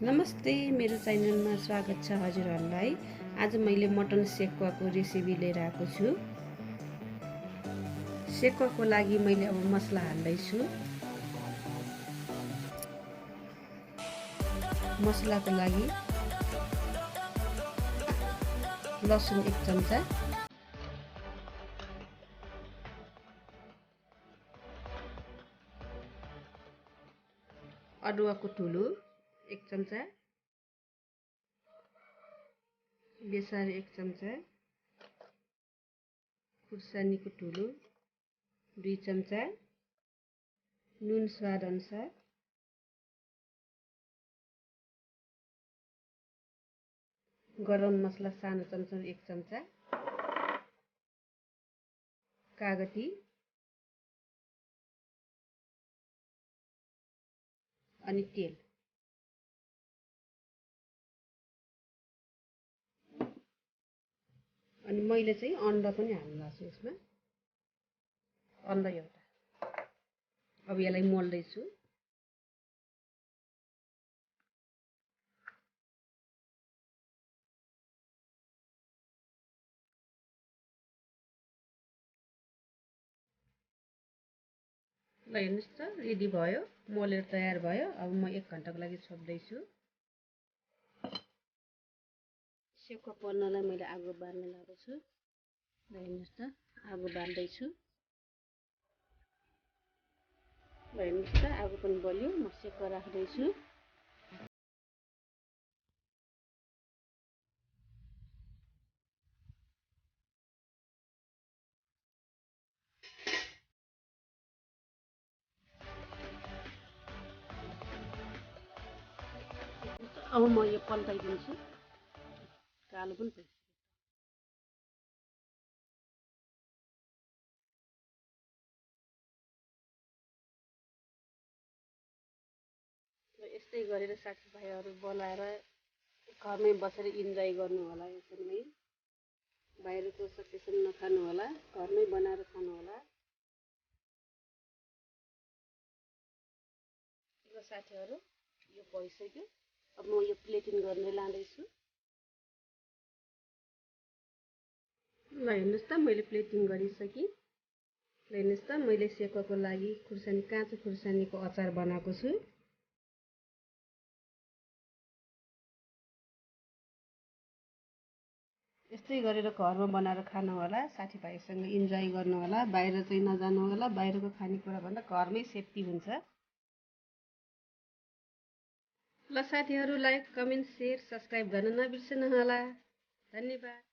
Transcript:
नमस्ते, मेरो च्यानलमा स्वागत छ हजुरहरूलाई। आज मैले मटन सेकुवाको रेसिपी लिएर आएको छु। सेकुवाको लागि मैले अब मसला हाल्दैछु। मसलाको लागि लसुन 1 चम्चा, अदुवाको ठुलो 1 चम्चा, बेसार 1 चम्चा, खुर्सानीको ठुलो 2 चम्चा, नुन स्वाद अनुसार, गरम मसला सानो चम्चा 1 चम्चा, कागती, अनि तेल। अनि मैले चाहिँ अन्डा पनि हाल्नु छु यसमा, अन्डा एउटा। अब यसलाई मोल्दैछु। ल हेर्नुहोस् त, रेडी भयो, मोलेर तयार भयो। अब म 1 घन्टाको लागि छोड्दैछु। सेकुवा पोल्नलाई मैले आगो बाल्न लागेको छु। ल हेर्नुहोस् त, आगो बाल्दैछु। ल हेर्नुहोस् त, आगो पनि बल्यो। म सेकुवा राख्दैछु। अब म यो पल्टाइदिन्छु। कालो पनि छ। यस्तै गरेर साथीभाइहरू बोलाएर घरमै बसेर इन्जोय गर्नु होला। यसरी नै बाहिरको सकेसन नखानु होला, घरमै बनाएर खानु होला। ल साथीहरू, यो भइसक्यो। अब म यो प्लेटिङ गर्न लाँदैछु। ल हेर्नुहोस् त, मैले प्लेटिङ गरिसकेँ। ल हेर्नुहोस् त, मैले सेकुवाको लागि काँचो खुर्सानीको अचार बनाएको छु। यस्तै गरेर घरमा बनाएर खानु होला, साथीभाइसँग इन्जोय गर्नु होला, बाहिर चाहिँ नजानु होला। बाहिरको खानेकुरा भन्दा घरमै सेफ्टी हुन्छ। ल साथीहरू, लाइक, कमेन्ट, सेयर, सब्स्क्राइब गर्न नबिर्सनु होला। धन्यवाद।